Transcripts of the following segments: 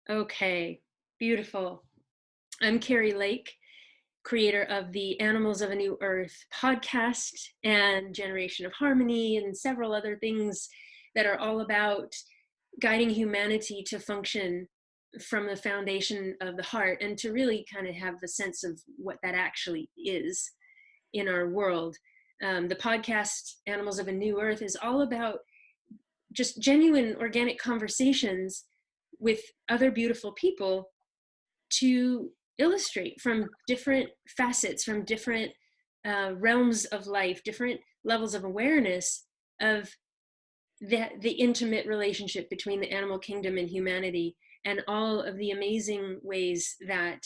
Okay, beautiful. I'm Carrie Lake, creator of the Animals of a New Earth podcast and Generation of Harmony and several other things that are all about guiding humanity to function from the foundation of the heart and to really kind of have the sense of what that actually is in our world. The podcast Animals of a New Earth is all about just genuine organic conversations with other beautiful people to illustrate from different facets, from different realms of life, different levels of awareness of the intimate relationship between the animal kingdom and humanity, and all of the amazing ways that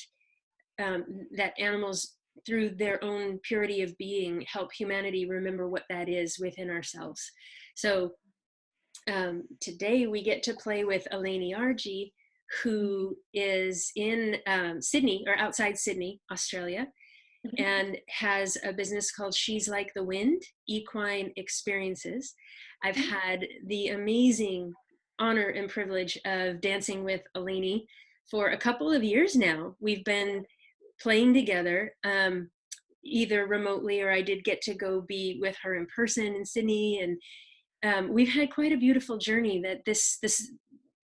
that animals, through their own purity of being, help humanity remember what that is within ourselves. So today we get to play with Eleni Argy, who is in Sydney, or outside Sydney, Australia, and has a business called Sheez Like the Wind, Equine Experiences. I've had the amazing honor and privilege of dancing with Eleni for a couple of years now. We've been playing together, either remotely, or I did get to go be with her in person in Sydney, and we've had quite a beautiful journey that this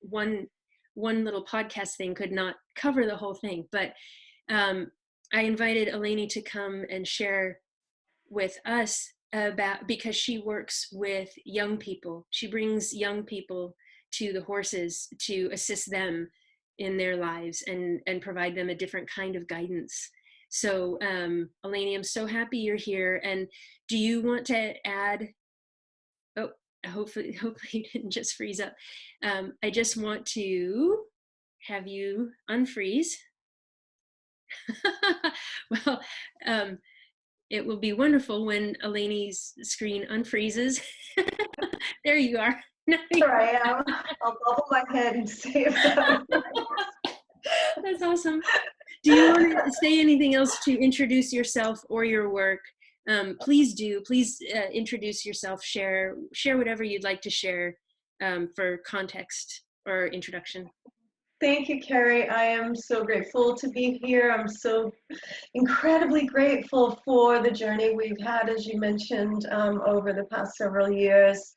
one little podcast thing could not cover the whole thing. But I invited Eleni to come and share with us about, because she works with young people. She brings young people to the horses to assist them in their lives and provide them a different kind of guidance. So Eleni, I'm so happy you're here. And do you want to add, oh, hopefully you didn't just freeze up. I just want to have you unfreeze. Well, it will be wonderful when Eleni's screen unfreezes. There you are. Here I am. I'll bubble my head and see if that That's awesome. Do you want to say anything else to introduce yourself or your work? Please do. Please introduce yourself. Share whatever you'd like to share for context or introduction. Thank you, Carrie. I am so grateful to be here. I'm so incredibly grateful for the journey we've had, as you mentioned, over the past several years.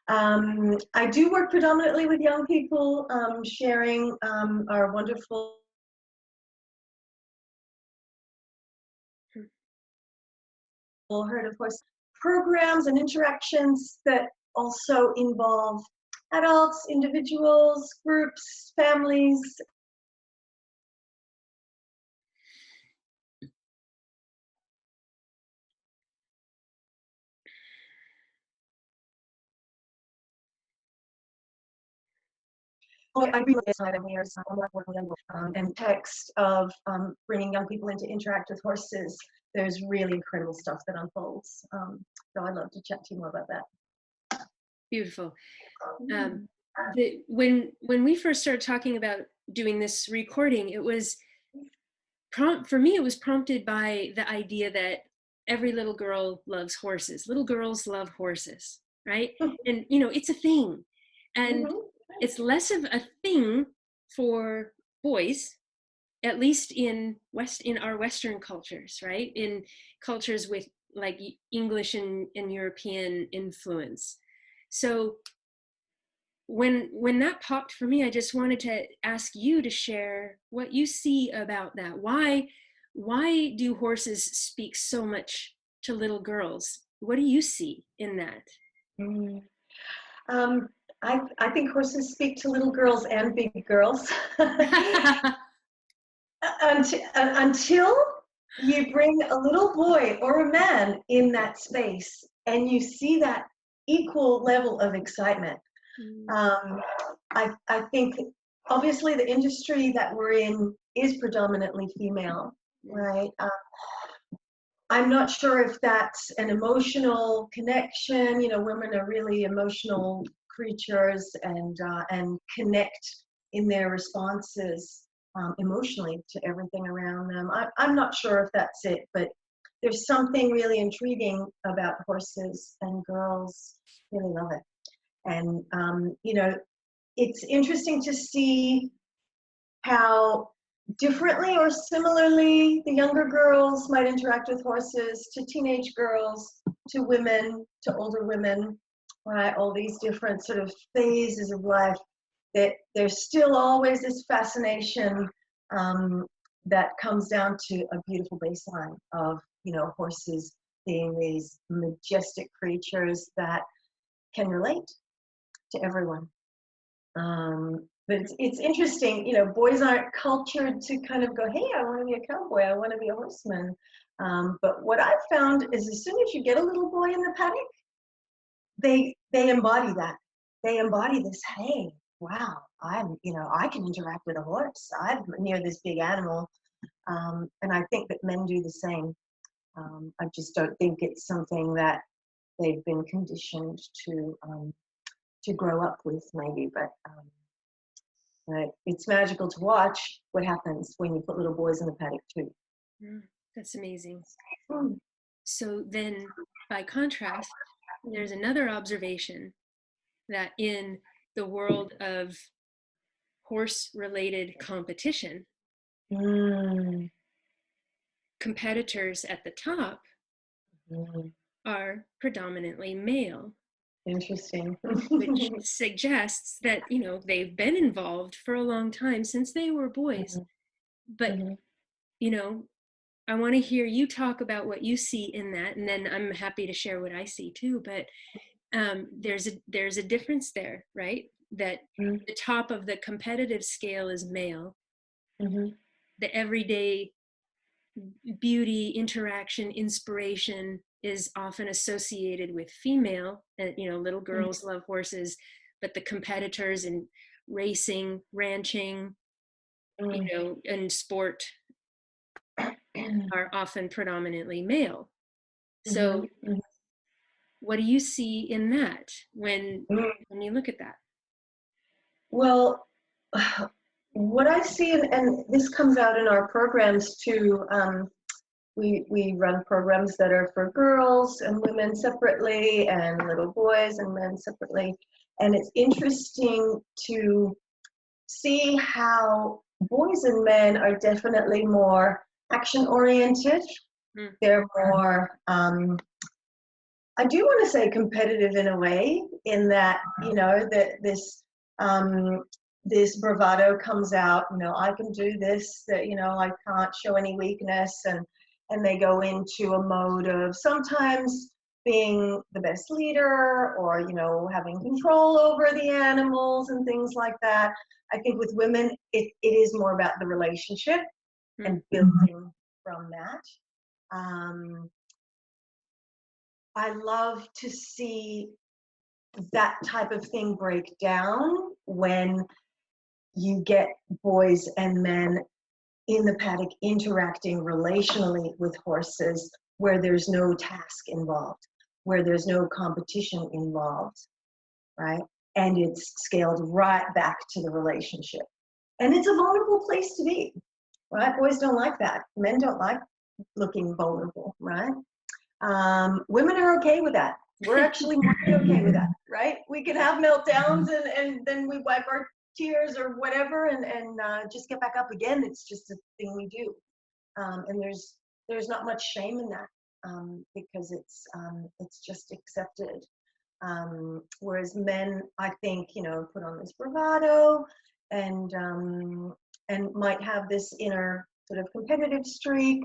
I do work predominantly with young people, sharing our wonderful herd of horse programs and interactions that also involve adults, individuals, groups, families. I really excited when you're working and text of bringing young people in to interact with horses. There's really incredible stuff that unfolds. So I'd love to chat to you more about that. Beautiful. When we first started talking about doing this recording, it was for me, it was prompted by the idea that every little girl loves horses. Little girls love horses, right? And it's a thing, and it's less of a thing for boys, at least in our Western cultures, right? In cultures with like English and European influence. So when that popped for me, I just wanted to ask you to share what you see about that. Why do horses speak so much to little girls? What do you see in that? I think horses speak to little girls and big girls. Until you bring a little boy or a man in that space and you see that equal level of excitement. I think obviously the industry that we're in is predominantly female, right? I'm not sure if that's an emotional connection. Women are really emotional creatures and connect in their responses emotionally to everything around them. I'm not sure if that's it, but there's something really intriguing about horses, and girls really love it. And, it's interesting to see how differently or similarly the younger girls might interact with horses, to teenage girls, to women, to older women, right? All these different sort of phases of life, that there's still always this fascination that comes down to a beautiful baseline of, horses being these majestic creatures that can relate to everyone. But it's interesting, boys aren't cultured to kind of go, hey, I want to be a cowboy, I want to be a horseman. But what I've found is as soon as you get a little boy in the paddock, they embody that. They embody this, hey, wow, I can interact with a horse. I'm near this big animal. And I think that men do the same. I just don't think it's something that they've been conditioned to grow up with, maybe. But it's magical to watch what happens when you put little boys in the paddock too. That's amazing. So then, by contrast, there's another observation that in the world of horse-related competition, competitors at the top are predominantly male. Interesting. Which suggests that, they've been involved for a long time, since they were boys. But, I want to hear you talk about what you see in that, and then I'm happy to share what I see too. But there's a difference there, right? That the top of the competitive scale is male. The everyday beauty, interaction, inspiration is often associated with female. And little girls love horses, but the competitors in racing, ranching, and sport are often predominantly male. So what do you see in that when you look at that? Well, what I see, and this comes out in our programs too, we run programs that are for girls and women separately, and little boys and men separately. And it's interesting to see how boys and men are definitely more action-oriented. They're more, I do want to say competitive in a way, in that, that this bravado comes out, I can do this, that, I can't show any weakness, and they go into a mode of sometimes being the best leader, or, having control over the animals and things like that. I think with women, it is more about the relationship and building from that. I love to see that type of thing break down when you get boys and men in the paddock interacting relationally with horses, where there's no task involved, where there's no competition involved, right? And it's scaled right back to the relationship. And it's a vulnerable place to be, right? Boys don't like that. Men don't like looking vulnerable, right? Women are okay with that. We're actually more okay with that, right? We can have meltdowns and then we wipe our tears or whatever and just get back up again. It's just a thing we do. And there's not much shame in that, because it's just accepted. Whereas men, I think, put on this bravado and might have this inner sort of competitive streak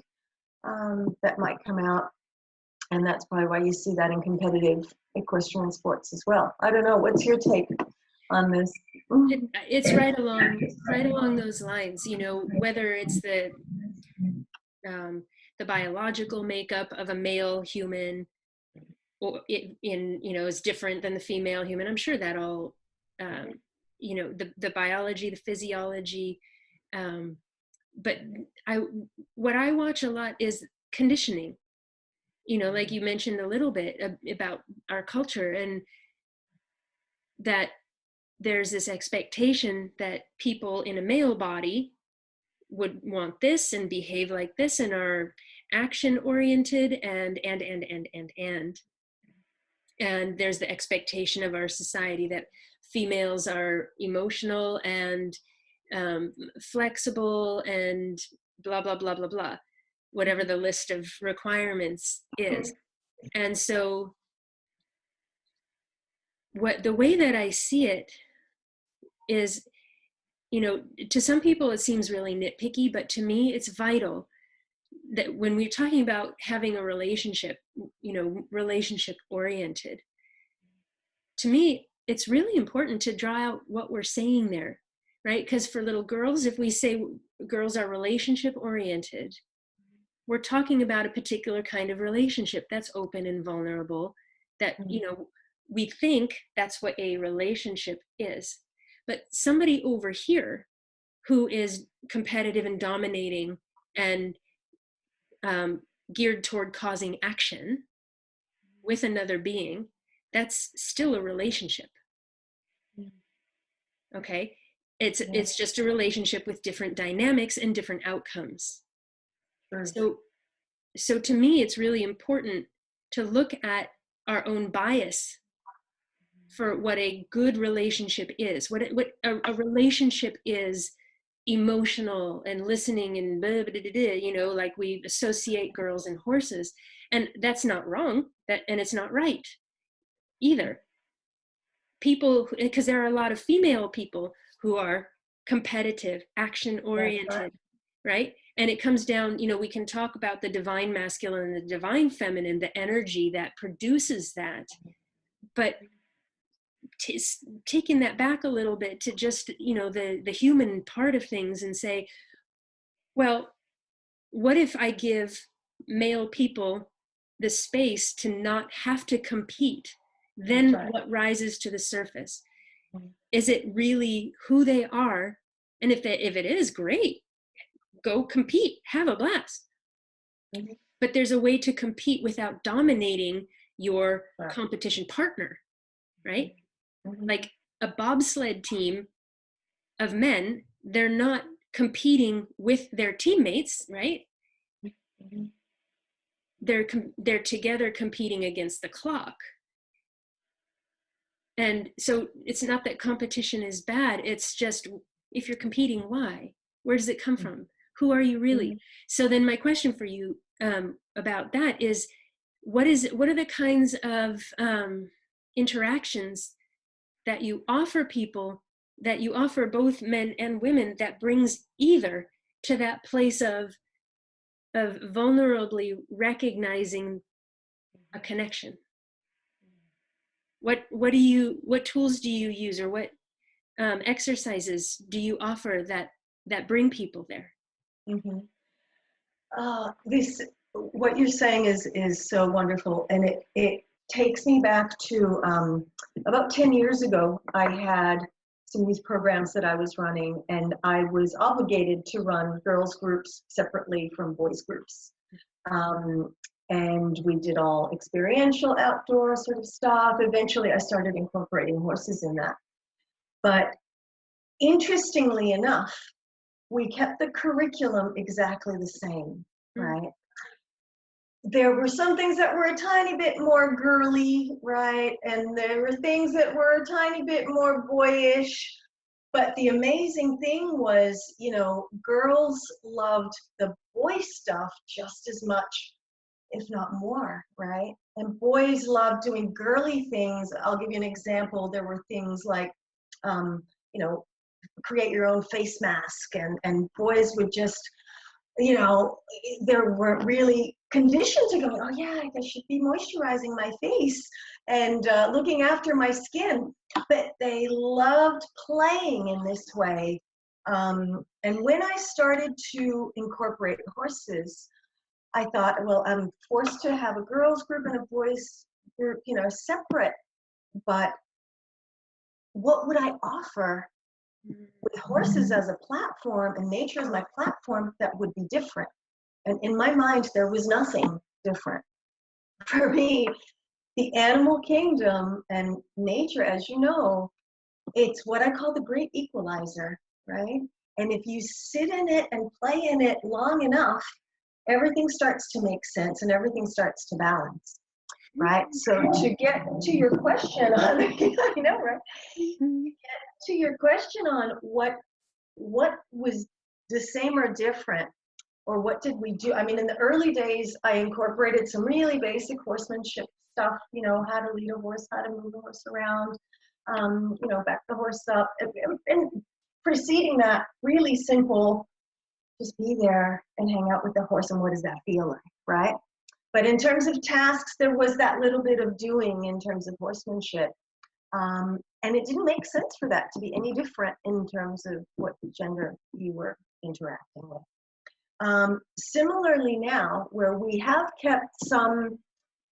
that might come out. And that's probably why you see that in competitive equestrian sports as well. I don't know. What's your take on this? It's right along those lines. Whether it's the biological makeup of a male human, or is different than the female human. I'm sure that all, the biology, the physiology. But what I watch a lot is conditioning. Like you mentioned a little bit about our culture, and that there's this expectation that people in a male body would want this and behave like this and are action oriented and there's the expectation of our society that females are emotional and flexible, and blah, blah, blah, blah, blah, whatever the list of requirements is. And so the way that I see it is, to some people it seems really nitpicky, but to me it's vital that when we're talking about having a relationship, relationship oriented, to me it's really important to draw out what we're saying there, right? Because for little girls, if we say girls are relationship oriented, we're talking about a particular kind of relationship that's open and vulnerable, that we think that's what a relationship is. But somebody over here who is competitive and dominating and geared toward causing action with another being, that's still a relationship. Okay? It's just a relationship with different dynamics and different outcomes. Sure. So to me, it's really important to look at our own bias for what a good relationship is. What a relationship is emotional and listening and blah, blah, blah, blah, like we associate girls and horses, and that's not wrong, and it's not right either. People, because there are a lot of female people who are competitive, action oriented, right? And it comes down, we can talk about the divine masculine and the divine feminine, the energy that produces that, but taking that back a little bit to just, the human part of things, and say, well, what if I give male people the space to not have to compete? Then what rises to the surface? Is it really who they are? And if it is, great, go compete, have a blast. But there's a way to compete without dominating your competition partner, right? Like a bobsled team of men, they're not competing with their teammates, right? They're together competing against the clock. And so it's not that competition is bad. It's just, if you're competing, why? Where does it come from? Who are you really? So then my question for you about that is, what are the kinds of interactions that you offer people, that you offer both men and women, that brings either to that place of vulnerably recognizing a connection? What tools do you use, or what exercises do you offer that bring people there? What you're saying is so wonderful, and it takes me back to about 10 years ago. I had some of these programs that I was running, and I was obligated to run girls groups separately from boys groups. And we did all experiential outdoor sort of stuff. Eventually I started incorporating horses in that. But interestingly enough, we kept the curriculum exactly the same, right? There were some things that were a tiny bit more girly, right? And there were things that were a tiny bit more boyish. But the amazing thing was, girls loved the boy stuff just as much, if not more, right? And boys loved doing girly things. I'll give you an example. There were things like, create your own face mask, and boys would just, there were really conditions to go, oh yeah, I should be moisturizing my face and looking after my skin. But they loved playing in this way. And when I started to incorporate horses, I thought, well, I'm forced to have a girls group and a boys group, separate. But what would I offer with horses as a platform and nature as my platform that would be different? And in my mind, there was nothing different. For me, the animal kingdom and nature, as you know, it's what I call the great equalizer, right? And if you sit in it and play in it long enough, everything starts to make sense and everything starts to balance, right? So to get to your question on, I know, right? To get to your question on what what was the same or different, or what did we do? I mean, in the early days, I incorporated some really basic horsemanship stuff, you know, how to lead a horse, how to move a horse around, you know, back the horse up. And preceding that, really simple, just be there and hang out with the horse, and what does that feel like, right? But in terms of tasks, there was that little bit of doing in terms of horsemanship. And it didn't make sense for that to be any different in terms of what gender you were interacting with. Similarly now, where we have kept some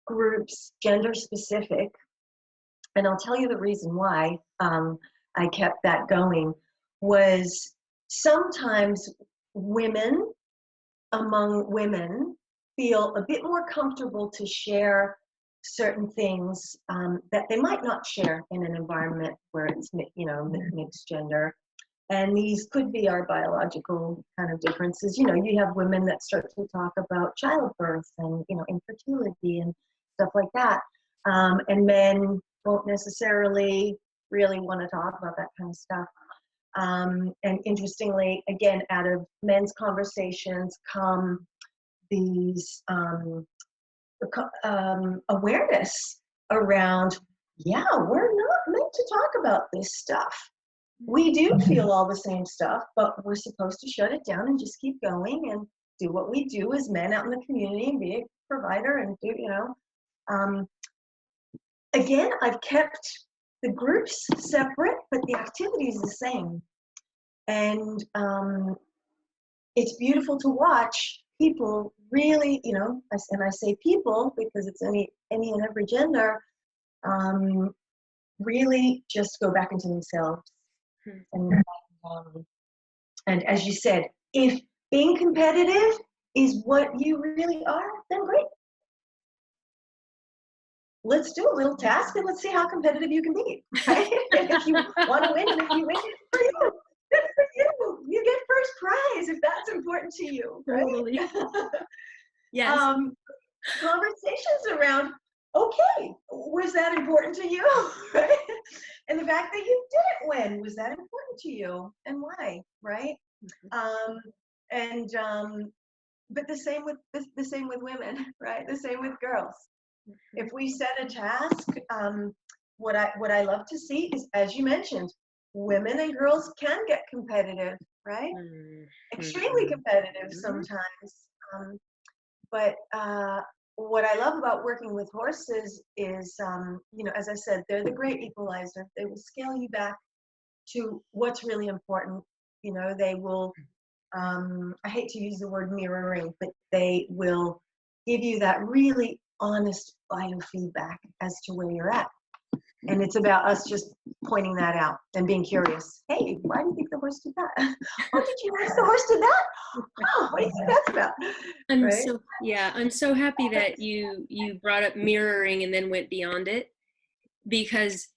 groups gender specific, and I'll tell you the reason why I kept that going, was sometimes women among women feel a bit more comfortable to share certain things that they might not share in an environment where it's, you know, mixed gender. And these could be our biological kind of differences. You know, you have women that start to talk about childbirth and, you know, infertility and stuff like that. And men won't necessarily really want to talk about that kind of stuff. And interestingly, again, out of men's conversations come these awareness around, yeah, we're not meant to talk about this stuff. We do feel all the same stuff, but we're supposed to shut it down and just keep going and do what we do as men out in the community and be a provider and do, you know. Again, I've kept the groups separate, but the activity is the same. And it's beautiful to watch people really, you know, and I say people because it's any and every gender, really just go back into themselves. And as you said, if being competitive is what you really are, then great. Let's do a little task and let's see how competitive you can be, right? And if you want to win, and if you win, good for you. Good for you. You get first prize if that's important to you, right? Totally. Yes. Conversations around, okay, was that important to you? Right? And the fact that you didn't win, was that important to you? And why, right? But the same with women, right? The same with girls. If we set a task, what I love to see is, as you mentioned, women and girls can get competitive, right? Extremely competitive sometimes. But what I love about working with horses is, you know, as I said, they're the great equalizer. They will scale you back to what's really important. You know, they will, I hate to use the word mirroring, but they will give you that really honest biofeedback as to where you're at. And it's about us just pointing that out and being curious. Hey, why do you think the horse did that? Oh, did you notice the horse did that? Oh, what do you think that's about? I'm so happy that you brought up mirroring and then went beyond it, because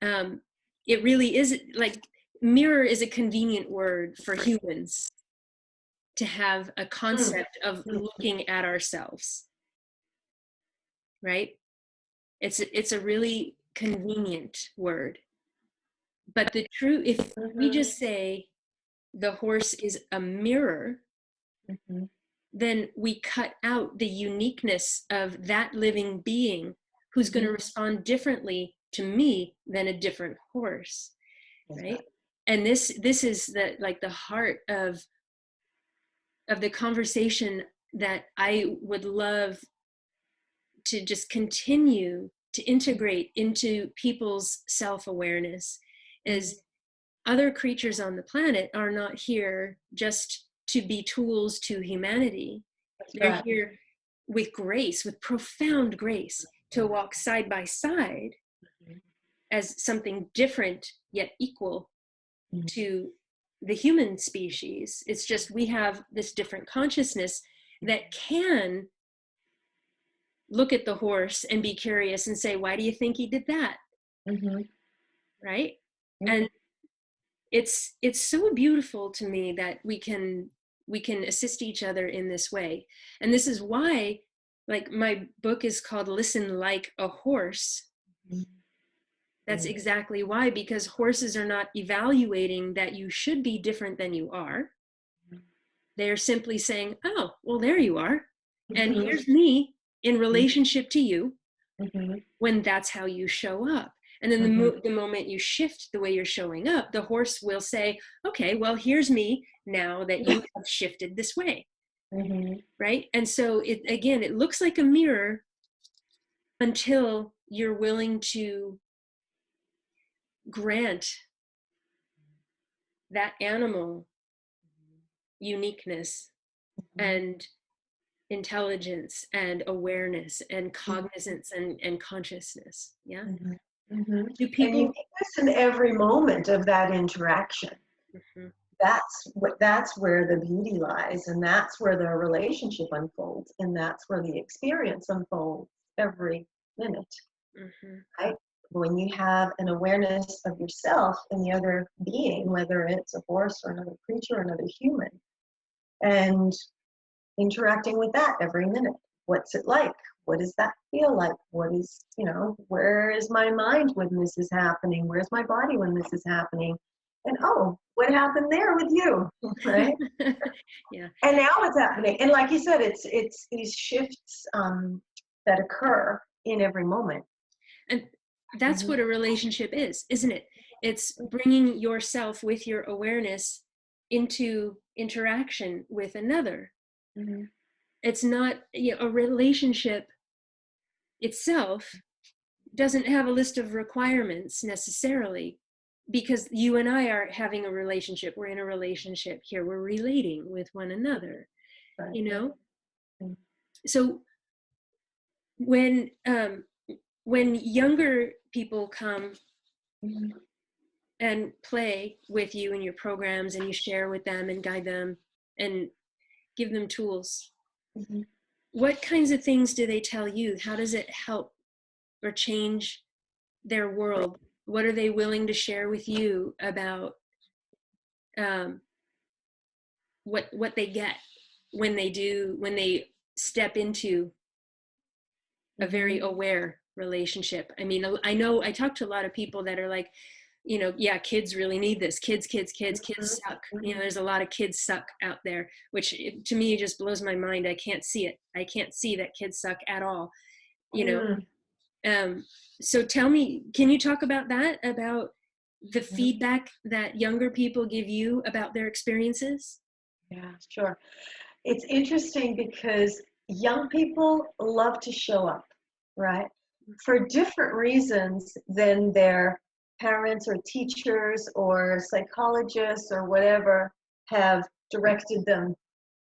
it really is, like, mirror is a convenient word for humans to have a concept of looking at ourselves, right? It's a really convenient word. But the truth, if we just say the horse is a mirror, then we cut out the uniqueness of that living being who's going to respond differently to me than a different horse, right? And this is the heart of the conversation that I would love to just continue to integrate into people's self-awareness, is other creatures on the planet are not here just to be tools to humanity. They're here with grace, with profound grace, to walk side by side as something different yet equal to the human species. It's just we have this different consciousness that can look at the horse and be curious and say, why do you think he did that? Right? And it's so beautiful to me that we can assist each other in this way. And this is why, like, my book is called Listen Like a Horse, That's exactly why, because horses are not evaluating that you should be different than you are. They're simply saying, oh, well, there you are. And here's me in relationship to you when that's how you show up. And then the moment you shift the way you're showing up, the horse will say, okay, well, here's me now that you have shifted this way. Right? And so it looks like a mirror until you're willing to grant that animal uniqueness and intelligence and awareness and cognizance and consciousness. Yeah. Do people, and uniqueness in every moment of that interaction. That's where the beauty lies, and that's where the relationship unfolds, and that's where the experience unfolds every minute. Right? When you have an awareness of yourself and the other being, whether it's a horse or another creature or another human, and interacting with that every minute. What's it like? What does that feel like? What is, where is my mind when this is happening? Where's my body when this is happening? And oh, what happened there with you? Right? Yeah. And now what's happening? And like you said, it's these shifts that occur in every moment. And that's what a relationship is, isn't it? It's bringing yourself with your awareness into interaction with another. It's not, a relationship itself doesn't have a list of requirements necessarily, because you and I are having a relationship. We're in a relationship here. We're relating with one another, So when younger people come and play with you in your programs, and you share with them and guide them and give them tools, what kinds of things do they tell you? How does it help or change their world? What are they willing to share with you about what they get when they step into a very aware relationship? I mean, I know I talk to a lot of people that are like, kids really need this. Kids suck. There's a lot of kids suck out there, which to me just blows my mind. I can't see it. I can't see that kids suck at all. So tell me, can you talk about that, about the feedback that younger people give you about their experiences? Yeah, sure. It's interesting because young people love to show up, right? For different reasons than their parents or teachers or psychologists or whatever have directed them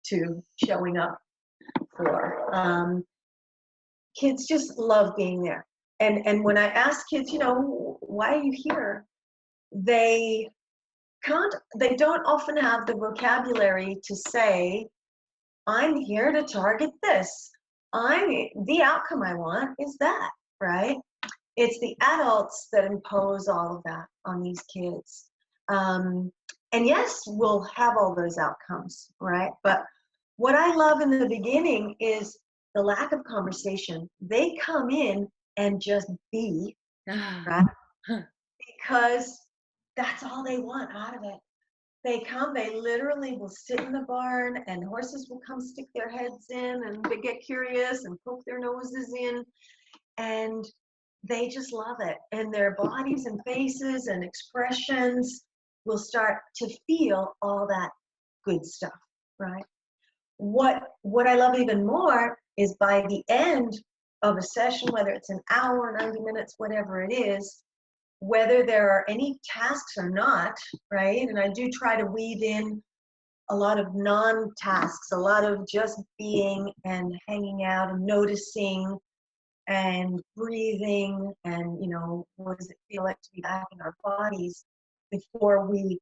to showing up for. Kids just love being there. And when I ask kids, why are you here? They don't often have the vocabulary to say, I'm here to target this. The outcome I want is that, right? It's the adults that impose all of that on these kids. And yes, we'll have all those outcomes, right? But what I love in the beginning is the lack of conversation. They come in and just be, right? Because that's all they want out of it. They literally will sit in the barn, and horses will come stick their heads in, and they get curious and poke their noses in, and they just love it. And their bodies and faces and expressions will start to feel all that good stuff, right? What I love even more is by the end of a session, whether it's an hour, 90 minutes, whatever it is, whether there are any tasks or not, right? And I do try to weave in a lot of non-tasks, a lot of just being and hanging out and noticing and breathing and, what does it feel like to be back in our bodies before we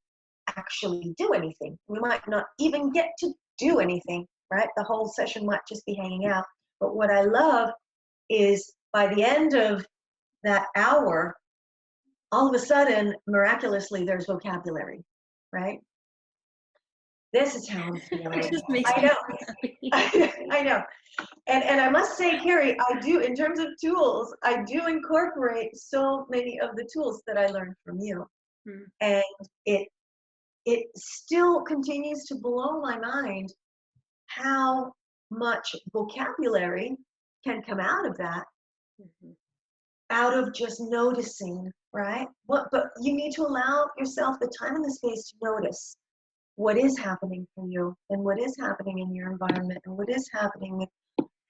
actually do anything. We might not even get to do anything, right? The whole session might just be hanging out. But what I love is by the end of that hour, all of a sudden, miraculously, there's vocabulary, right? this is how I'm It feeling. just makes I me know. so happy. I know. And I must say, Carrie, I do, in terms of tools, I do incorporate so many of the tools that I learned from you. Mm. And it still continues to blow my mind how much vocabulary can come out of that, Mhm. out of just noticing, right? But you need to allow yourself the time and the space to notice what is happening for you and what is happening in your environment and what is happening with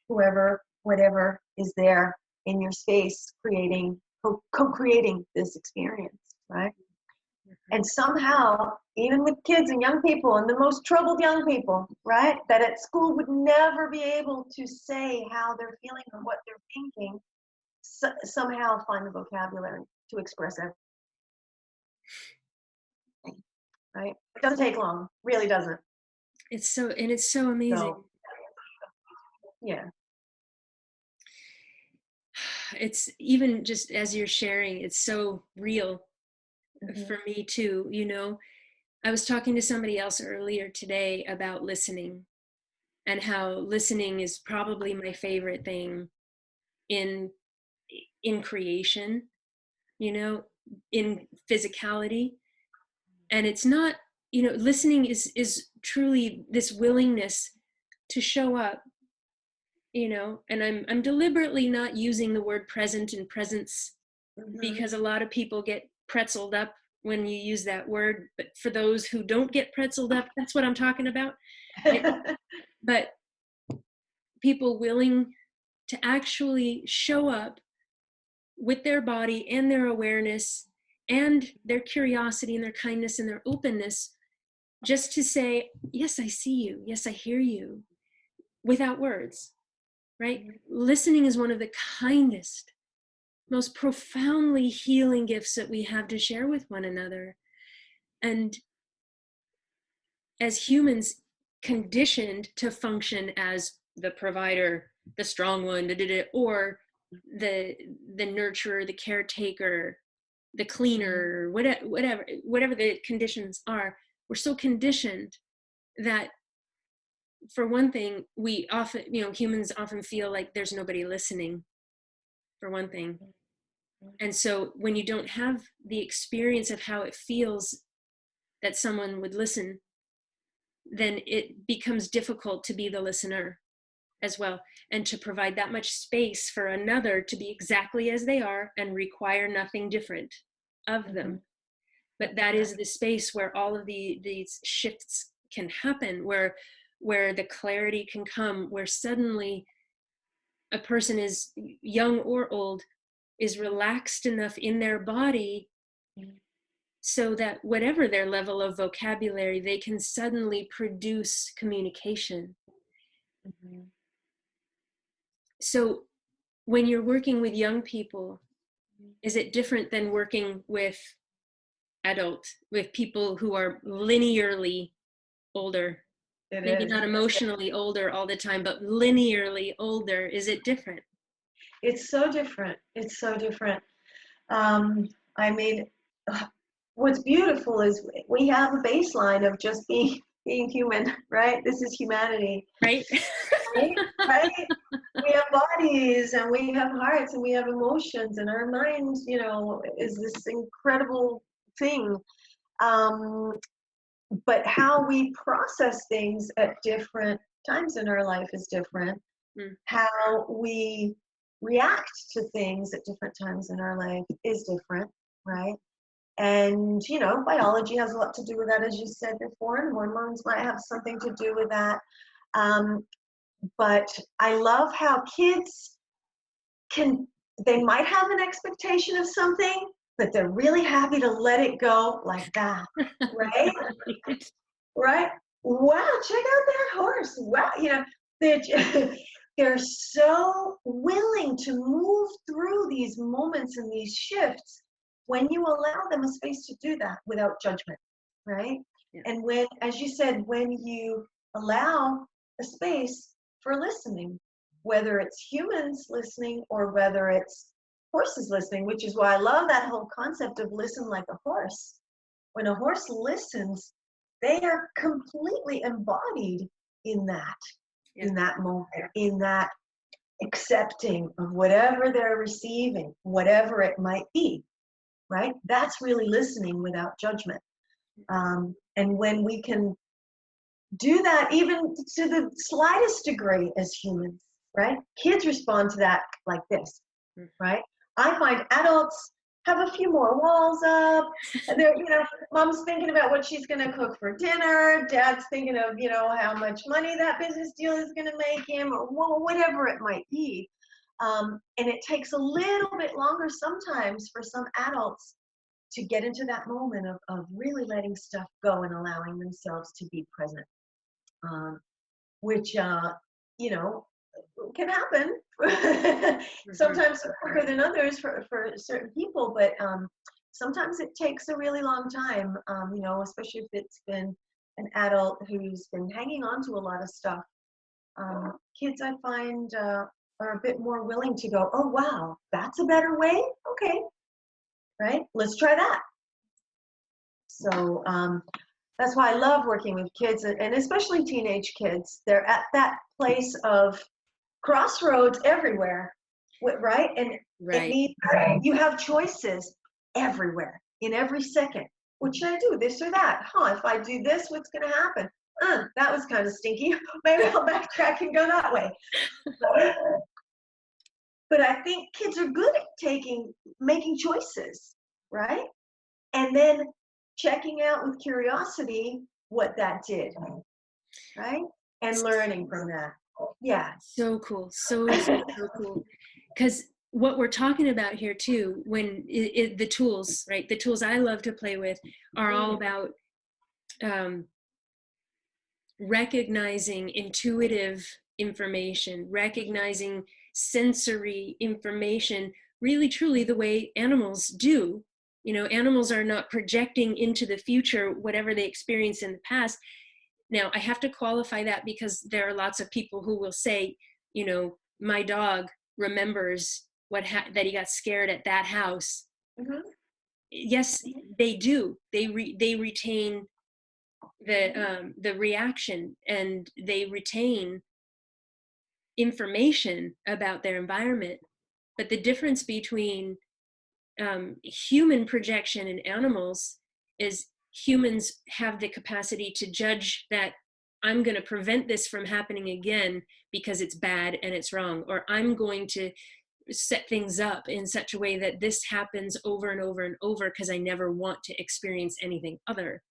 whoever, whatever is there in your space, creating, co-creating this experience, right? And somehow, even with kids and young people and the most troubled young people, right, that at school would never be able to say how they're feeling or what they're thinking, somehow find the vocabulary to express everything, right? It doesn't take long, really doesn't. It's so amazing. So, yeah. It's even just as you're sharing, it's so real Mm-hmm. for me too. You know, I was talking to somebody else earlier today about listening and how listening is probably my favorite thing in creation, you know, in physicality. And it's not, you know, listening is truly this willingness to show up, you know, and I'm deliberately not using the word present and presence Mm-hmm. because a lot of people get pretzeled up when you use that word. But for those who don't get pretzeled up, that's what I'm talking about. Right? But people willing to actually show up with their body and their awareness and their curiosity and their kindness and their openness, just to say, yes, I see you. Yes, I hear you, without words, right? Listening is one of the kindest, most profoundly healing gifts that we have to share with one another. And as humans, conditioned to function as the provider, the strong one, or the nurturer, the caretaker, the cleaner, whatever the conditions are, we're so conditioned that, for one thing, we often, you know, humans often feel like there's nobody listening, for one thing. And so when you don't have the experience of how it feels that someone would listen, then it becomes difficult to be the listener as well, and to provide that much space for another to be exactly as they are and require nothing different of them. But that is the space where all of these shifts can happen, where the clarity can come, where suddenly a person, is young or old, is relaxed enough in their body so that whatever their level of vocabulary, they can suddenly produce communication. So when you're working with young people, is it different than working with with people who are linearly older? It Maybe is. not emotionally older all the time, but linearly older. Is it different? It's so different. It's so different. I mean, what's beautiful is we have a baseline of just being human, right? This is humanity, Right? right? Right? We have bodies and we have hearts and we have emotions, and our mind, you know, is this incredible thing. Um, but how we process things at different times in our life is different. Mm. How we react to things at different times in our life is different, right? And, you know, biology has a lot to do with that, as you said before, and hormones might have something to do with that. But I love how kids they might have an expectation of something, but they're really happy to let it go like that, right? Right? Wow, check out that horse. Wow, you know, they're, they're so willing to move through these moments and these shifts when you allow them a space to do that without judgment, right? Yeah. And when, as you said, when you allow a space for listening, whether it's humans listening or whether it's horses listening, which is why I love that whole concept of listen like a horse. When a horse listens, they are completely embodied in that, in that moment, in that accepting of whatever they're receiving, whatever it might be, right? That's really listening without judgment. And when we can do that, even to the slightest degree as humans, right? Kids respond to that like this, right? I find adults have a few more walls up. They're, mom's thinking about what she's going to cook for dinner. Dad's thinking of, how much money that business deal is going to make him, or whatever it might be. And it takes a little bit longer sometimes for some adults to get into that moment of really letting stuff go and allowing themselves to be present, which, can happen. Sometimes quicker than others for certain people, but sometimes it takes a really long time, especially if it's been an adult who's been hanging on to a lot of stuff. Kids, I find, are a bit more willing to go, oh, wow, that's a better way? Okay, right? Let's try that. So that's why I love working with kids, and especially teenage kids. They're at that place of crossroads everywhere, right? And it means you have choices everywhere, in every second. What should I do, this or that? If I do this, what's going to happen? That was kind of stinky. Maybe I'll backtrack and go that way. But I think kids are good at making choices, right? And then checking out with curiosity what that did, right? And learning from that. Yeah. So cool. So cool. Because what we're talking about here too, when the tools, right? The tools I love to play with are all about recognizing intuitive information, recognizing sensory information, really truly the way animals do. Animals are not projecting into the future whatever they experienced in the past. Now, I have to qualify that because there are lots of people who will say, my dog remembers that he got scared at that house. Mm-hmm. Yes, they do. They retain the reaction, and they retain information about their environment. But the difference between human projection and animals is humans have the capacity to judge that I'm going to prevent this from happening again because it's bad and it's wrong, or I'm going to set things up in such a way that this happens over and over and over because I never want to experience anything other.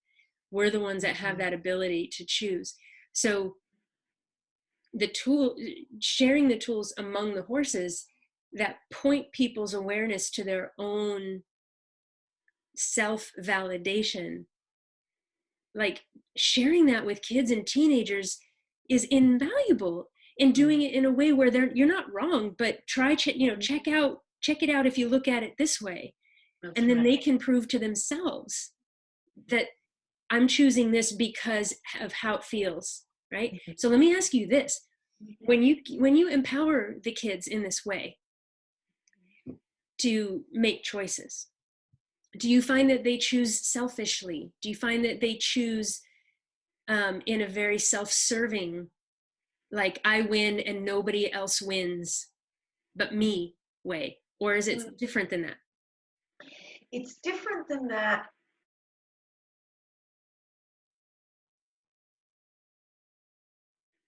We're the ones that have that ability to choose. So sharing the tools among the horses that point people's awareness to their own self-validation, like sharing that with kids and teenagers is invaluable, and doing it in a way where you're not wrong, but check it out if you look at it this way. That's and then right. They can prove to themselves that I'm choosing this because of how it feels, right? Mm-hmm. So let me ask you this. When you empower the kids in this way to make choices, do you find that they choose selfishly? Do you find that they choose in a very self-serving, like I win and nobody else wins but me way? Or is it different than that? It's different than that.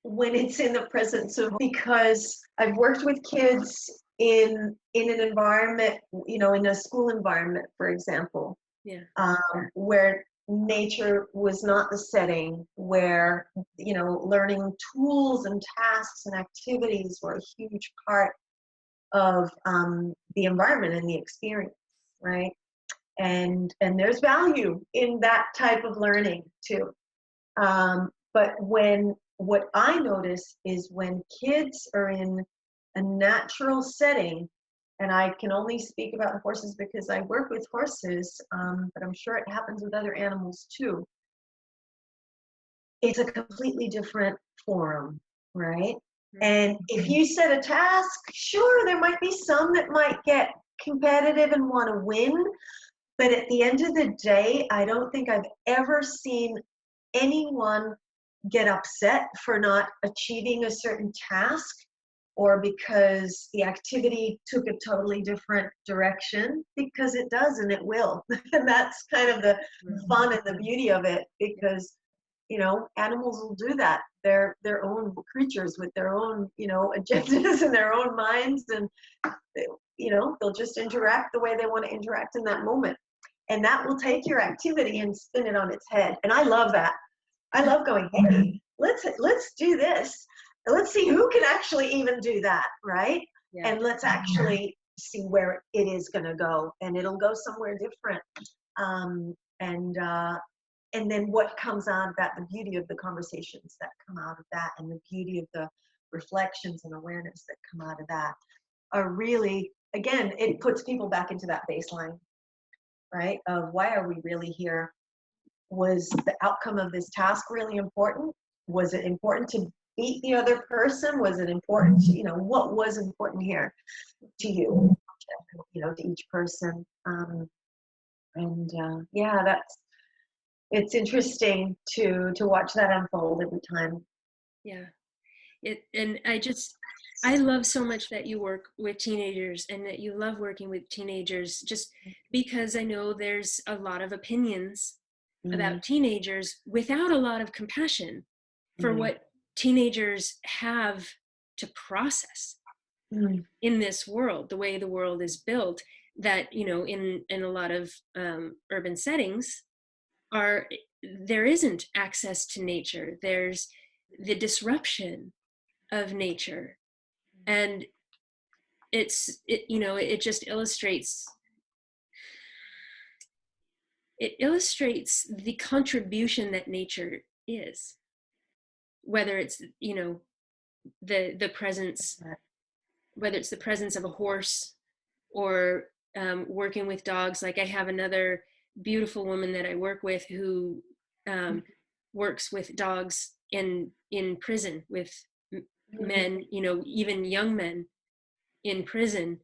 When it's in the presence of, because I've worked with kids in an environment, in a school environment, for example, where nature was not the setting, where, learning tools and tasks and activities were a huge part of the environment and the experience, right? And there's value in that type of learning too. But what I notice is when kids are in a natural setting, and I can only speak about horses because I work with horses, but I'm sure it happens with other animals too. It's a completely different forum, right? And if you set a task, sure, there might be some that might get competitive and want to win, but at the end of the day, I don't think I've ever seen anyone get upset for not achieving a certain task, or because the activity took a totally different direction, because it does and it will. And that's kind of the fun and the beauty of it, because animals will do that. They're their own creatures with their own agendas and their own minds, and they'll just interact the way they want to interact in that moment, and that will take your activity and spin it on its head. And I love that. I love going, hey, let's do this. Let's see who can actually even do that, right? Yeah. And let's actually see where it is going to go, and it'll go somewhere different. And then what comes out of that, the beauty of the conversations that come out of that, and the beauty of the reflections and awareness that come out of that, are really, again, it puts people back into that baseline, right? Of why are we really here? Was the outcome of this task really important? Was it important to beat the other person? Was it important to, what was important here to you, to each person? Yeah, it's interesting to watch that unfold every time. Yeah. And I love so much that you work with teenagers, and that you love working with teenagers, just because I know there's a lot of opinions about teenagers without a lot of compassion for what teenagers have to process in this world, the way the world is built, that, in a lot of urban settings, there isn't access to nature. There's the disruption of nature, and it just illustrates the contribution that nature is, whether it's the presence, whether it's the presence of a horse, or working with dogs. Like, I have another beautiful woman that I work with who works with dogs in prison, with men, even young men in prison,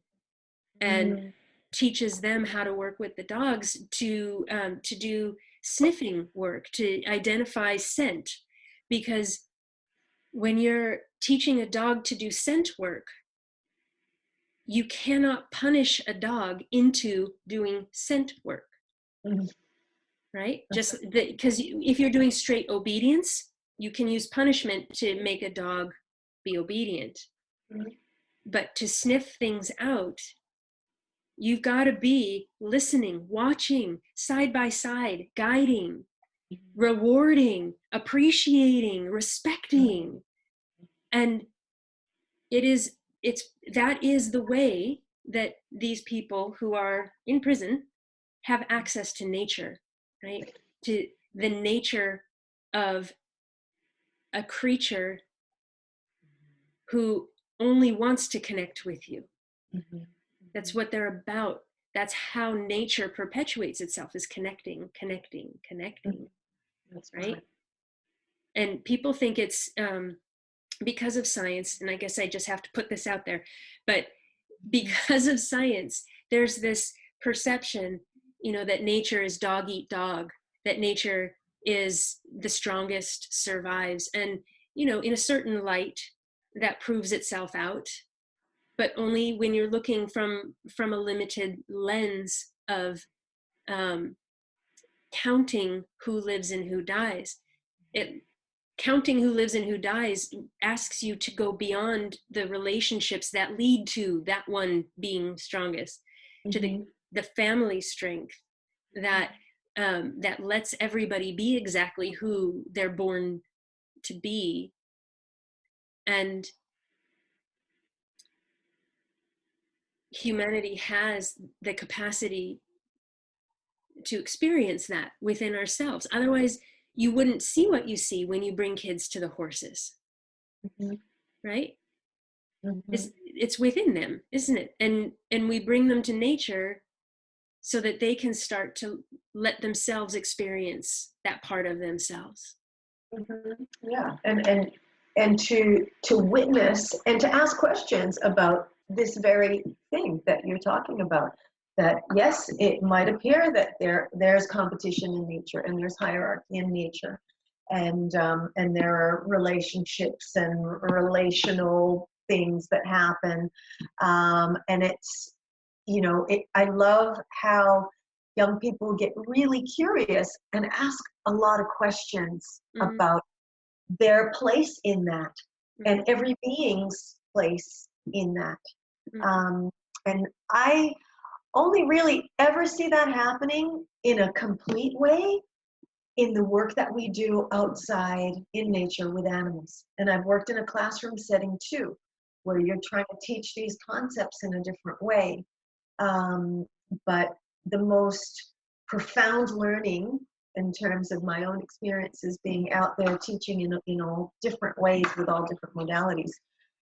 and teaches them how to work with the dogs to do sniffing work, to identify scent. Because when you're teaching a dog to do scent work, you cannot punish a dog into doing scent work, right? Just because if you're doing straight obedience, you can use punishment to make a dog be obedient. But to sniff things out, you've got to be listening, watching, side by side, guiding, rewarding, appreciating, respecting. And that is the way that these people who are in prison have access to nature, right? To the nature of a creature who only wants to connect with you. That's what they're about. That's how nature perpetuates itself, is connecting. That's right. And people think it's because of science, and I guess I just have to put this out there, but because of science, there's this perception, that nature is dog eat dog, that nature is the strongest survives. And, in a certain light, that proves itself out, but only when you're looking from a limited lens of counting who lives and who dies. Counting who lives and who dies asks you to go beyond the relationships that lead to that one being strongest, to the family strength that lets everybody be exactly who they're born to be. And humanity has the capacity to experience that within ourselves. Otherwise, you wouldn't see what you see when you bring kids to the horses, right? It's within them, isn't it? And we bring them to nature so that they can start to let themselves experience that part of themselves. Yeah, and to witness and to ask questions about this very thing that you're talking about. That yes, it might appear that there's competition in nature and there's hierarchy in nature, and there are relationships and relational things that happen, and it's, I love how young people get really curious and ask a lot of questions Mm-hmm. about their place in that, Mm-hmm. and every being's place in that. Mm-hmm. And I only really ever see that happening in a complete way in the work that we do outside in nature with animals. And I've worked in a classroom setting too, where you're trying to teach these concepts in a different way. But the most profound learning in terms of my own experiences being out there teaching in all different ways with all different modalities,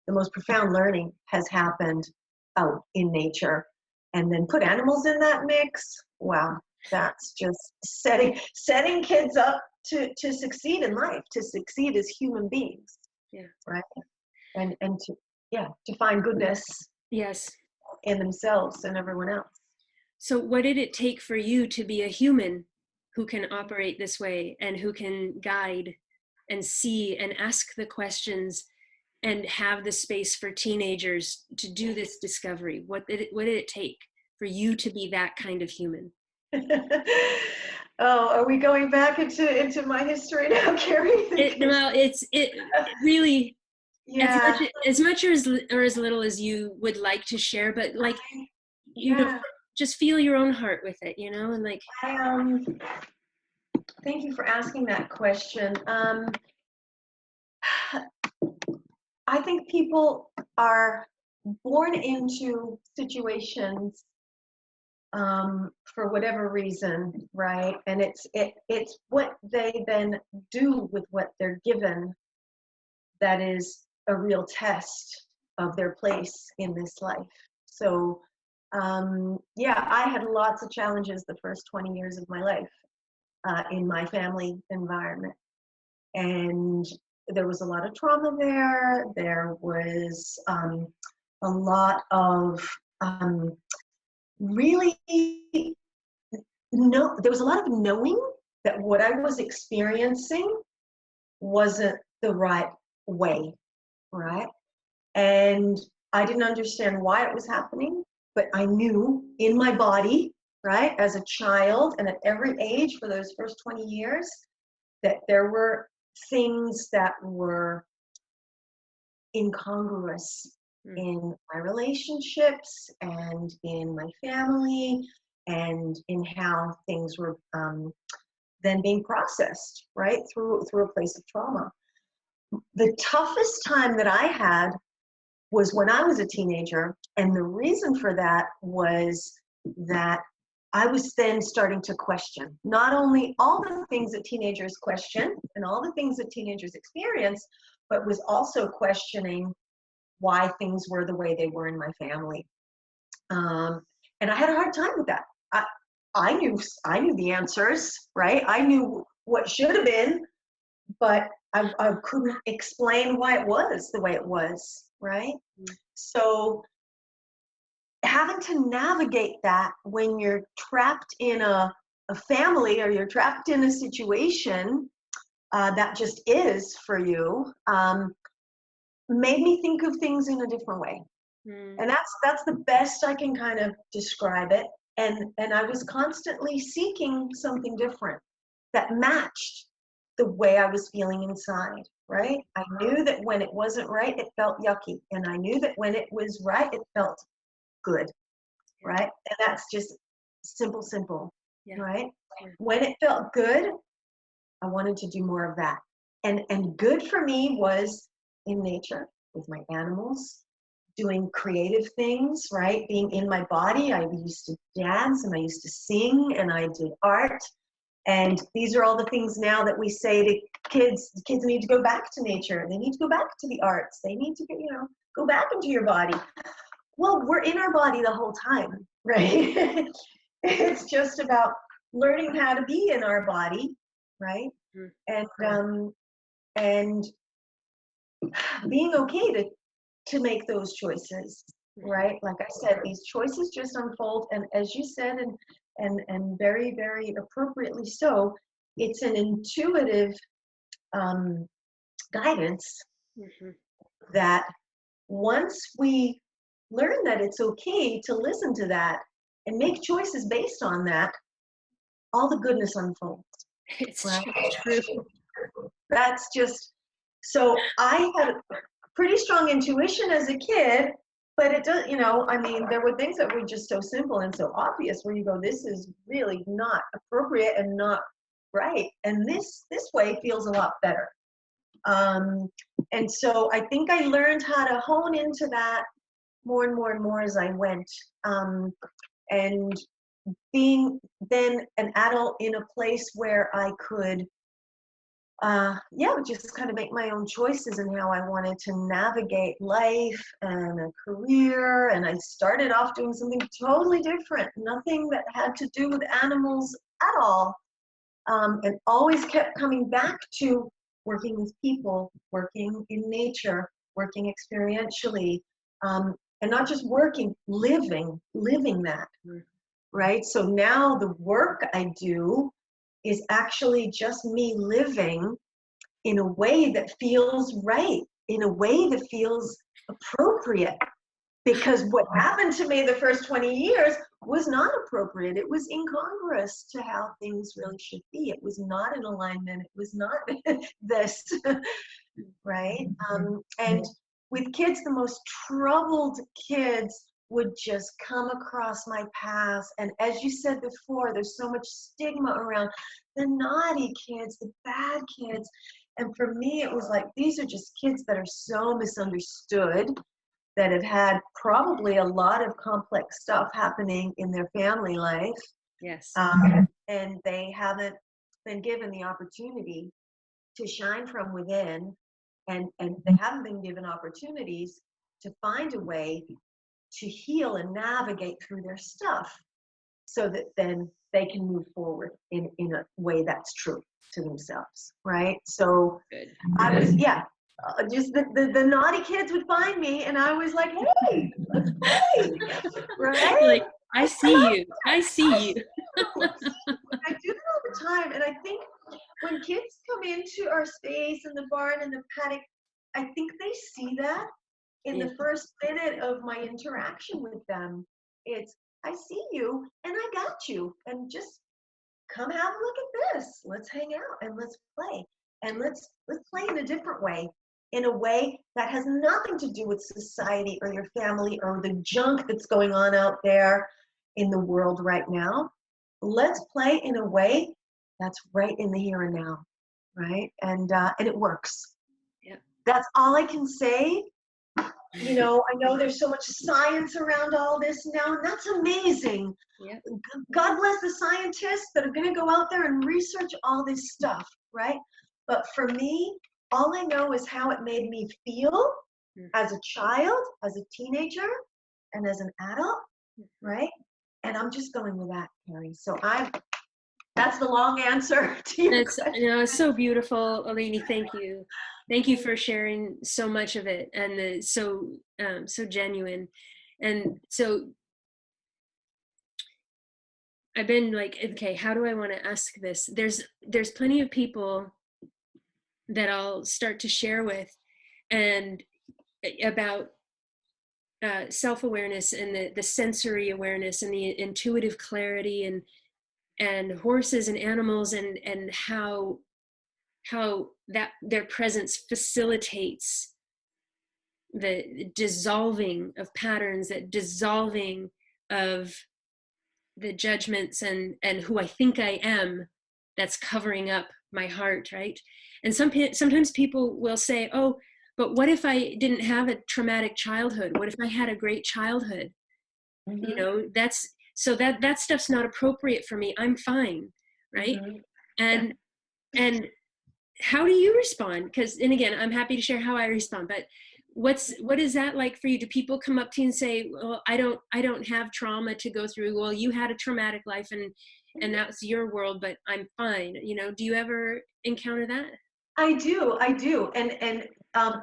the most profound learning has happened out in nature. And then put animals in that mix, wow, that's just setting kids up to succeed in life, to succeed as human beings. Yeah. Right. And to find goodness, yes, in themselves and everyone else. So what did it take for you to be a human who can operate this way and who can guide and see and ask the questions and have the space for teenagers to do this discovery? What did it take for you to be that kind of human? Oh, are we going back into my history now, Carrie? It really, yeah. as much or as little as you would like to share, but like, yeah. just feel your own heart with it, and like. Thank you for asking that question. I think people are born into situations for whatever reason, right? And it's what they then do with what they're given that is a real test of their place in this life. So I had lots of challenges the first 20 years of my life in my family environment. And there was a lot of trauma there. There was a lot of really there was a lot of knowing that what I was experiencing wasn't the right way, right? And I didn't understand why it was happening, but I knew in my body, right, as a child and at every age for those first 20 years, that there were things that were incongruous in my relationships and in my family and in how things were then being processed, right, through a place of trauma. The toughest time that I had was when I was a teenager, and the reason for that was that I was then starting to question not only all the things that teenagers question and all the things that teenagers experience, but was also questioning why things were the way they were in my family. And I had a hard time with that. I knew the answers, right? I knew what should have been, but I couldn't explain why it was the way it was, right? So having to navigate that when you're trapped in a family or you're trapped in a situation that just is for you, made me think of things in a different way. And that's the best I can kind of describe it. And I was constantly seeking something different that matched the way I was feeling inside, right? I knew that when it wasn't right, it felt yucky. And I knew that when it was right, it felt good, right? And that's just simple, right? Yeah. When it felt good, I wanted to do more of that. And good for me was in nature with my animals, doing creative things, right? Being in my body. I used to dance and I used to sing and I did art. And these are all the things now that we say to kids. Kids need to go back to nature. They need to go back to the arts. They need to go back into your body. Well, we're in our body the whole time, right? It's just about learning how to be in our body, right? And being okay to make those choices, right? Like I said, these choices just unfold, and as you said, and very, very appropriately so, it's an intuitive guidance, Mm-hmm. that once we learn that it's okay to listen to that and make choices based on that, all the goodness unfolds. It's Right? true. That's just, so I had pretty strong intuition as a kid, but it does, I mean, there were things that were just so simple and so obvious where you go, this is really not appropriate and not right. And this way feels a lot better. And so I think I learned how to hone into that more and more and more as I went. And being then an adult in a place where I could just kind of make my own choices in how I wanted to navigate life and a career. And I started off doing something totally different, nothing that had to do with animals at all. And always kept coming back to working with people, working in nature, working experientially, and not just working, living that, right? So now the work I do is actually just me living in a way that feels right, in a way that feels appropriate. Because what happened to me the first 20 years was not appropriate. It was incongruous to how things really should be. It was not in alignment. It was not this, right? And with kids, the most troubled kids would just come across my path. And as you said before, there's so much stigma around the naughty kids, the bad kids. And for me, it was like, these are just kids that are so misunderstood, that have had probably a lot of complex stuff happening in their family life. Yes. And they haven't been given the opportunity to shine from within, and they haven't been given opportunities to find a way to heal and navigate through their stuff so that then they can move forward in a way that's true to themselves, right? So Good. I was, just the naughty kids would find me, and I was like, hey, let's play, right? Like, I see you. I see you. I do that all the time. And I think when kids come into our space in the barn and the paddock, I think they see that in the first minute of my interaction with them. It's, I see you and I got you, and just come have a look at this. Let's hang out and let's play. And let's play in a different way, in a way that has nothing to do with society or your family or the junk that's going on out there in the world right now. Let's play in a way that's right in the here and now, right? And it works. Yeah. That's all I can say. I know there's so much science around all this now, and that's amazing. Yeah. God bless the scientists that are going to go out there and research all this stuff, right? But for me, all I know is how it made me feel as a child, as a teenager, and as an adult, right? And I'm just going with that, Carrie. So that's the long answer to your question. It's so beautiful, Eleni. Thank you. Thank you for sharing so much of it, and so genuine. And so I've been like, okay, how do I want to ask this? There's plenty of people that I'll start to share with, and about self-awareness and the sensory awareness and the intuitive clarity and horses and animals and how that their presence facilitates the dissolving of patterns, that dissolving of the judgments and who I think I am, that's covering up my heart, right? And sometimes people will say, oh, but what if I didn't have a traumatic childhood? What if I had a great childhood? That's so that stuff's not appropriate for me. I'm fine, right? And how do you respond? Because, and again, I'm happy to share how I respond, but what is that like for you? Do people come up to you and say, well, I don't have trauma to go through? Well, you had a traumatic life and that's your world, but I'm fine. Do you ever encounter that? I do. And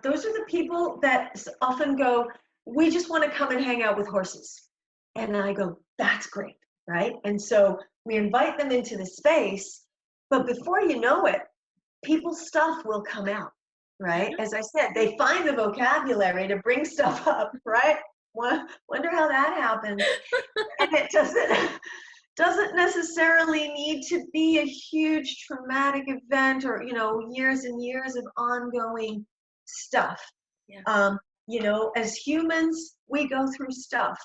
those are the people that often go, we just want to come and hang out with horses. And I go, that's great, right? And so we invite them into the space, but before you know it, people's stuff will come out, right? As I said, they find the vocabulary to bring stuff up, right? Wonder how that happens. And it doesn't necessarily need to be a huge traumatic event or, years and years of ongoing stuff. Yeah. As humans, we go through stuff,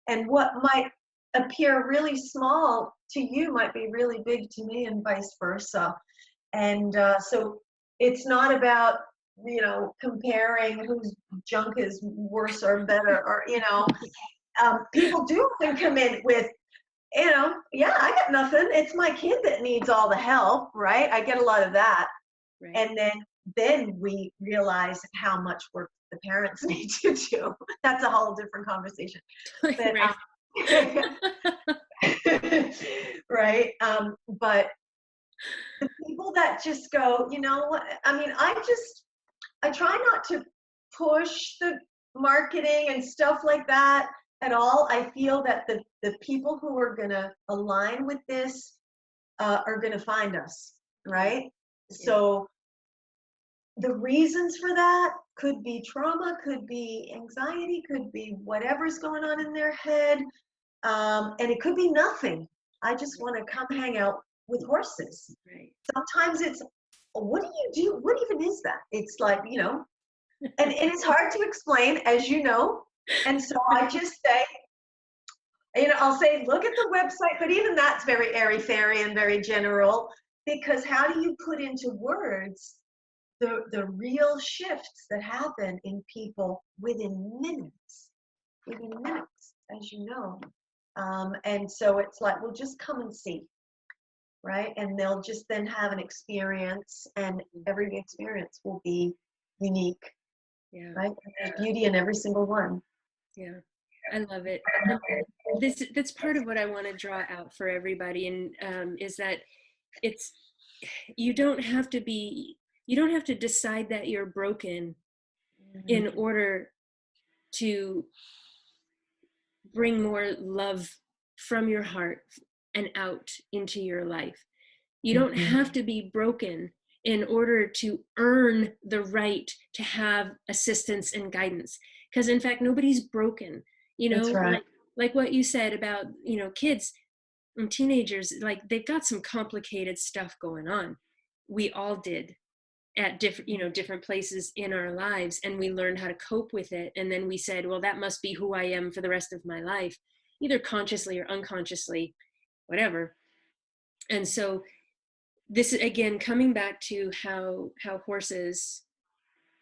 and what might appear really small to you might be really big to me, and vice versa. And so it's not about, comparing whose junk is worse or better, or, people do often come in with, yeah, I got nothing. It's my kid that needs all the help, right? I get a lot of that. Right. And then we realize how much work the parents need to do. That's a whole different conversation. But, Right. right. But the people that just go, I mean, I try not to push the marketing and stuff like that at all. I feel that the people who are going to align with this are going to find us, right? Yeah. So the reasons for that could be trauma, could be anxiety, could be whatever's going on in their head, and it could be nothing. I just want to come hang out with horses. Right. Sometimes it's, what do you do? What even is that? It's like, and it's hard to explain, as you know. And so I just say, I'll say, look at the website, but even that's very airy-fairy and very general, because how do you put into words the real shifts that happen in people within minutes, as you know. And so it's like, well, just come and see, right? And they'll just then have an experience, and every experience will be unique, right? And there's beauty in every single one. Yeah, I love it. That's part of what I want to draw out for everybody, and is that you don't have to decide that you're broken in order to bring more love from your heart and out into your life. You don't have to be broken in order to earn the right to have assistance and guidance. Because in fact, nobody's broken, That's right. like what you said about, kids and teenagers, like they've got some complicated stuff going on. We all did at different places in our lives, and we learned how to cope with it. And then we said, well, that must be who I am for the rest of my life, either consciously or unconsciously, whatever. And so this is, again, coming back to how horses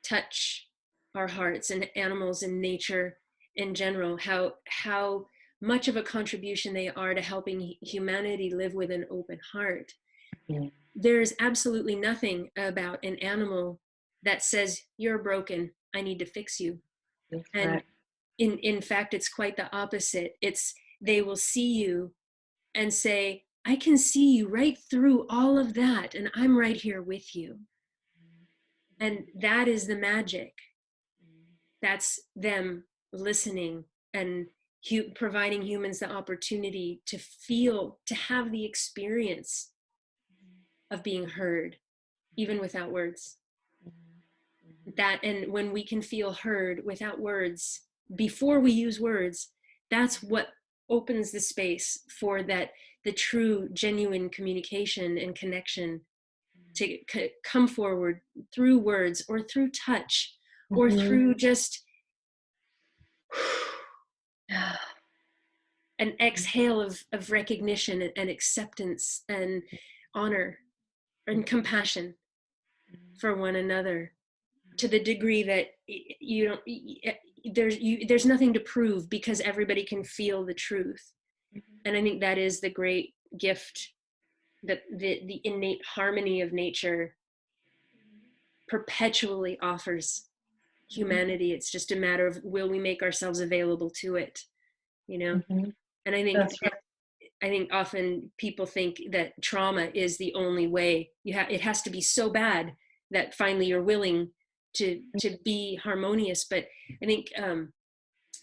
touch our hearts, and animals and nature in general, how much of a contribution they are to helping humanity live with an open heart. Mm-hmm. There's absolutely nothing about an animal that says, you're broken, I need to fix you. That's and right. in fact, it's quite the opposite. They will see you and say, I can see you right through all of that, and I'm right here with you. And that is the magic. That's them listening and providing humans the opportunity to feel, to have the experience of being heard, even without words. That, and when we can feel heard without words, before we use words, that's what opens the space for the true, genuine communication and connection to come forward through words or through touch, or through just an exhale of recognition and acceptance and honor and compassion for one another, to the degree that there's nothing to prove, because everybody can feel the truth. And I think that is the great gift that the innate harmony of nature perpetually offers humanity. It's just a matter of, will we make ourselves available to it, And I think I think often people think that trauma is the only way. It has to be so bad that finally you're willing to be harmonious. But I think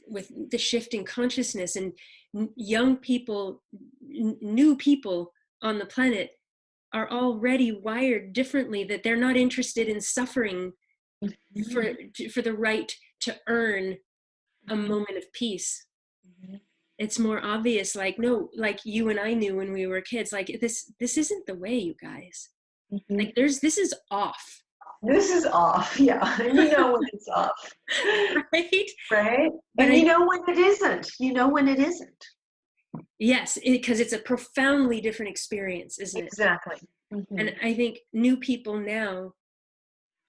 with the shift in consciousness, and young people, new people on the planet are already wired differently, that they're not interested in suffering for the right to earn a moment of peace. It's more obvious, like, no, like you and I knew when we were kids, like this isn't the way, you guys. Like this is off. This is off, yeah. And you know when it's off. Right? Right? But And you know when it isn't. You know when it isn't. yes, because it's a profoundly different experience, isn't it? Exactly. And I think new people now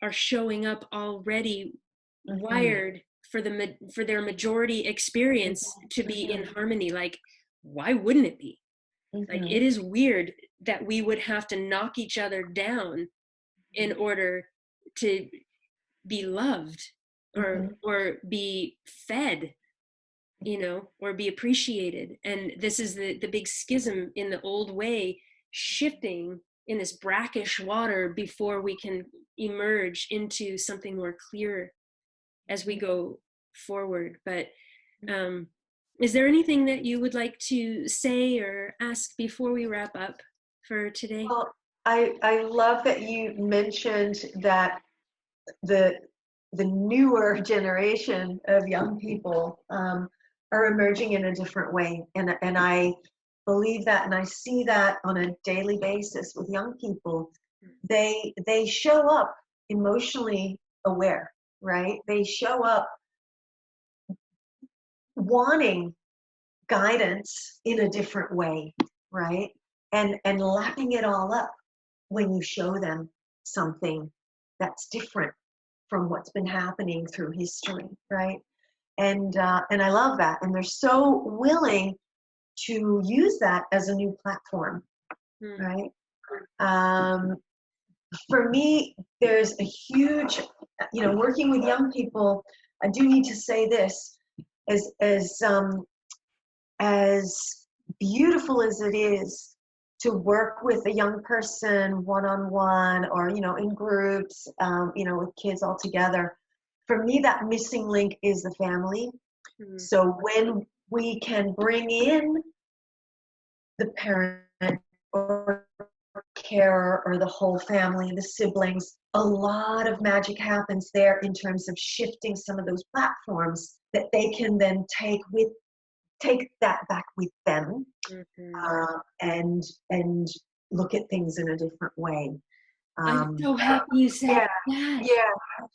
are showing up already wired for their majority experience to be in harmony. Like, why wouldn't it be? Like, it is weird that we would have to knock each other down in order to be loved or be fed, you know, or be appreciated. And this is the big schism in the old way, shifting in this brackish water before we can emerge into something more clear as we go forward. But is there anything that you would like to say or ask before we wrap up for today? Well, I love that you mentioned that the newer generation of young people are emerging in a different way, and I believe that, and I see that on a daily basis with young people. They show up emotionally aware, right? They show up wanting guidance in a different way, right? And lapping it all up when you show them something that's different from what's been happening through history, right? And I love that, and they're so willing to use that as a new platform, right? For me, there's a huge, working with young people. I do need to say this, as beautiful as it is to work with a young person one-on-one, or in groups, with kids all together. For me, that missing link is the family. So when we can bring in the parent or carer or the whole family, the siblings, a lot of magic happens there in terms of shifting some of those platforms that they can then take that back with them, and look at things in a different way. I'm so happy you said that.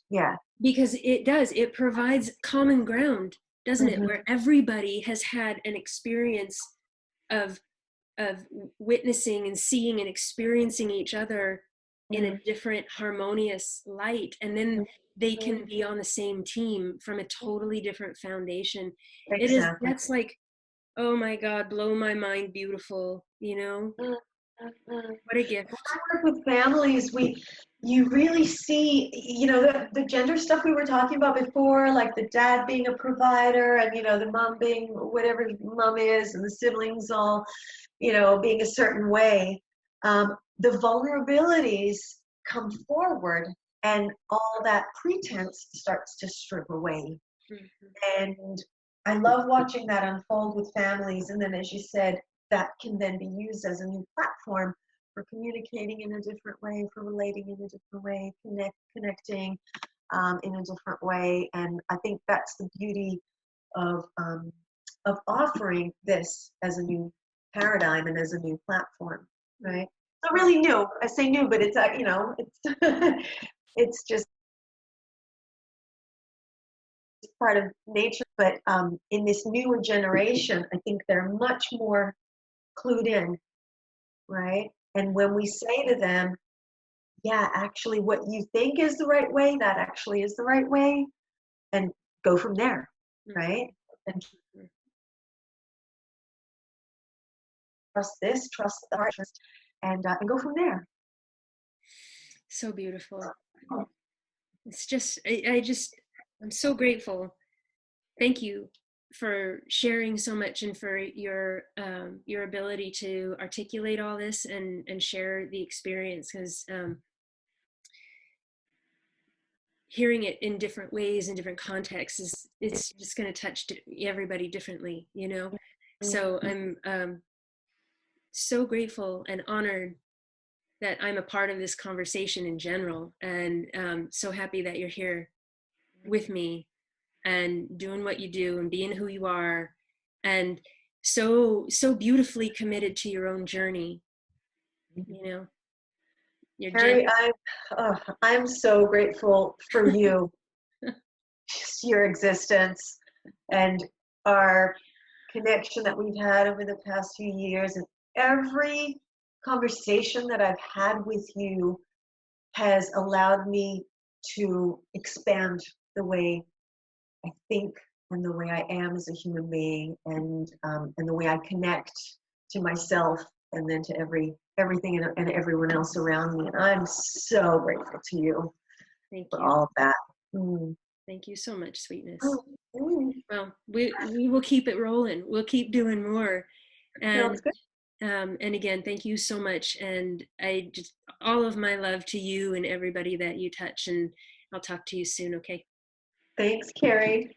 Yeah. Because it provides common ground, doesn't it? Where everybody has had an experience of witnessing and seeing and experiencing each other in a different harmonious light, and then they can be on the same team from a totally different foundation. Exactly. That's like, oh my God, blow my mind, beautiful, what a gift. When I work with families, you really see, the gender stuff we were talking about before, like the dad being a provider, and the mom being whatever mom is, and the siblings all, being a certain way. The vulnerabilities come forward, and all that pretense starts to strip away. And I love watching that unfold with families. And then, as you said, that can then be used as a new platform for communicating in a different way, for relating in a different way, connecting in a different way. And I think that's the beauty of offering this as a new paradigm and as a new platform, right? It's not really new. I say new, but it's it's it's just part of nature. But in this newer generation, I think they're much more clued in, right? And when we say to them, yeah, actually what you think is the right way, that actually is the right way, and go from there, right? And trust this, trust the heart, and go from there. So beautiful. It's just, I'm so grateful. Thank you for sharing so much, and for your ability to articulate all this and share the experience, because hearing it in different ways in different contexts it's just going to touch everybody differently, so I'm so grateful and honored that I'm a part of this conversation in general, and so happy that you're here with me and doing what you do and being who you are, and so beautifully committed to your own journey. You know, you're Carrie, I'm so grateful for you, just your existence, and our connection that we've had over the past few years. And every conversation that I've had with you has allowed me to expand the way I think and the way I am as a human being, and the way I connect to myself and then to everything and everyone else around me. And I'm so grateful to you Thank for you. all of that. Mm. Thank you so much, sweetness. Oh, mm. Well, we will keep it rolling. We'll keep doing more. And Sounds good. and again, thank you so much. And I just, all of my love to you and everybody that you touch. And I'll talk to you soon. Okay. Thanks, Carrie.